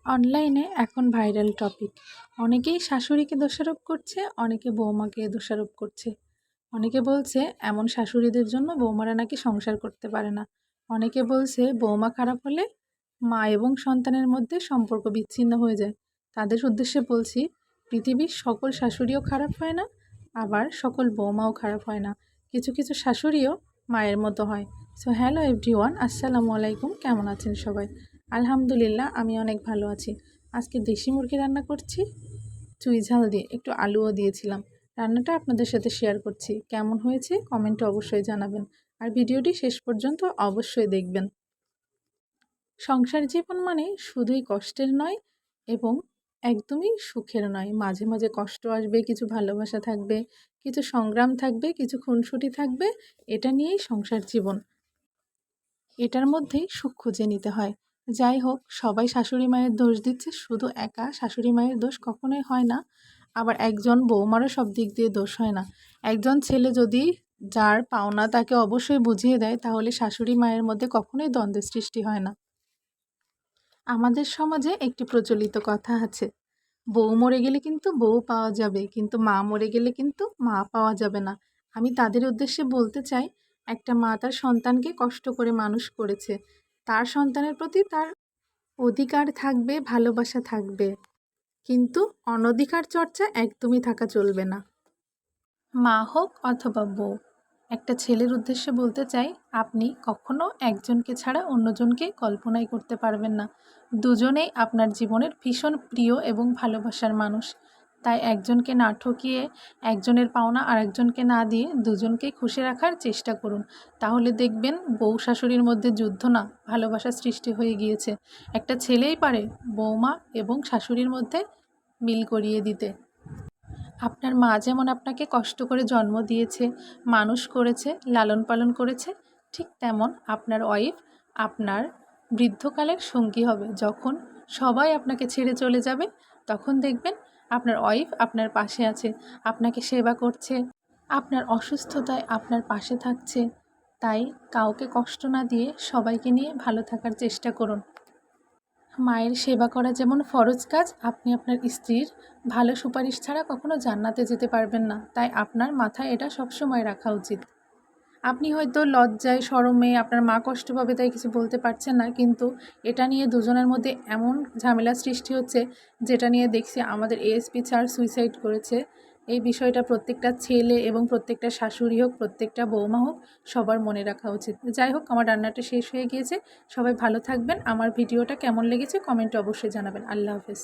অনলাইনে এখন viral topic. অনেকেই শাশুড়িকে দোষারোপ করছে, অনেকে বৌমাকে দোষারোপ করছে। অনেকে বলছে এমন শাশুড়িদের জন্য বৌমারা নাকি সংসার করতে পারে না। অনেকে বলছে বৌমা খারাপ হলে মা এবং সন্তানের মধ্যে সম্পর্ক বিচ্ছিন্ন হয়ে যায়। তাদের উদ্দেশ্যে বলছি, পৃথিবীর সকল শাশুড়িও খারাপ হয় না, আবার সকল বৌমাও খারাপ হয় না। কিছু কিছু শাশুড়িও মায়ের মতো হয়। সো হ্যালো এভরিওয়ান, আসসালামু আলাইকুম। কেমন আছেন সবাই? আলহামদুলিল্লাহ, আমি অনেক ভালো আছি। আজকে দেশি মুরগি রান্না করছি চুই ঝাল দিয়ে, একটু আলুও দিয়েছিলাম। রান্নাটা আপনাদের সাথে শেয়ার করছি। কেমন হয়েছে কমেন্টে অবশ্যই জানাবেন, আর ভিডিওটি শেষ পর্যন্ত অবশ্যই দেখবেন। সংসার জীবন মানে শুধুই কষ্টের নয় এবং একদমই সুখের নয়। মাঝে মাঝে কষ্ট আসবে, কিছু ভালোবাসা থাকবে, কিছু সংগ্রাম থাকবে, কিছু খুনসুটি থাকবে। এটা নিয়েই সংসার জীবন। এটার মধ্যেই সুখ খুঁজে নিতে হয়। যাই হোক, সবাই শাশুড়ি মায়ের দোষ দিচ্ছে, শুধু একা শাশুড়ি মায়ের দোষ কখনোই হয় না। আবার একজন বৌমারও সব দিক দিয়ে দোষ হয় না। একজন ছেলে যদি যার পাওনা তাকে অবশ্যই বুঝিয়ে দেয়, তাহলে শাশুড়ি মায়ের মধ্যে কখনোই দ্বন্দ্বের সৃষ্টি হয় না। আমাদের সমাজে একটি প্রচলিত কথা আছে, বউ মরে গেলে কিন্তু বউ পাওয়া যাবে, কিন্তু মা মরে গেলে কিন্তু মা পাওয়া যাবে না। আমি তাদের উদ্দেশ্যে বলতে চাই, একটা মা তার সন্তানকে কষ্ট করে মানুষ করেছে, তার সন্তানের প্রতি তার অধিকার থাকবে, ভালোবাসা থাকবে, কিন্তু অনধিকার চর্চা একদমই থাকা চলবে না। মা হোক অথবা বউ, একটা ছেলের উদ্দেশ্যে বলতে চাই, আপনি কখনো একজনকে ছাড়া অন্যজনকে কল্পনাই করতে পারবেন না। দুজনেই আপনার জীবনের ভীষণ প্রিয় এবং ভালোবাসার মানুষ। তাই একজনকে না ঠকিয়ে, একজনের পাওনা আর একজনকে না দিয়ে দুজনকেই খুশি রাখার চেষ্টা করুন। তাহলে দেখবেন বউ শাশুড়ির মধ্যে যুদ্ধ না, ভালোবাসা সৃষ্টি হয়ে গিয়েছে। একটা ছেলেই পারে বৌমা এবং শাশুড়ির মধ্যে মিল করিয়ে দিতে। আপনার মা যেমন আপনাকে কষ্ট করে জন্ম দিয়েছে, মানুষ করেছে, লালন পালন করেছে, ঠিক তেমন আপনার ওয়াইফ আপনার বৃদ্ধকালের সঙ্গী হবে। যখন সবাই আপনাকে ছেড়ে চলে যাবে, তখন দেখবেন আপনার ওয়াইফ আপনার পাশে আছে, আপনাকে সেবা করছে, আপনার অসুস্থতায় আপনার পাশে থাকছে। তাই কাউকে কষ্ট না দিয়ে সবাইকে নিয়ে ভালো থাকার চেষ্টা করুন। মায়ের সেবা করা যেমন ফরজ কাজ, আপনি আপনার স্ত্রীর ভালো সুপারিশ ছাড়া কখনো জান্নাতে যেতে পারবেন না। তাই আপনার মাথায় এটা সবসময় রাখা উচিত। আপনি হয়তো লজ্জায় শরমে আপনার মা কষ্ট পাবে তাই কিছু বলতে পারছেন না, কিন্তু এটা নিয়ে দুজনের মধ্যে এমন ঝামেলা সৃষ্টি হচ্ছে, যেটা নিয়ে দেখছি আমাদের এএসপি স্যার সুইসাইড করেছে। এই বিষয়টা প্রত্যেকটা ছেলে এবং প্রত্যেকটা শাশুড়ি হোক, প্রত্যেকটা বৌমা হোক, সবার মনে রাখা উচিত। যাই হোক, আমার রান্নাটা শেষ হয়ে গিয়েছে। সবাই ভালো থাকবেন। আমার ভিডিওটা কেমন লেগেছে কমেন্টে অবশ্যই জানাবেন। আল্লাহ হাফেজ।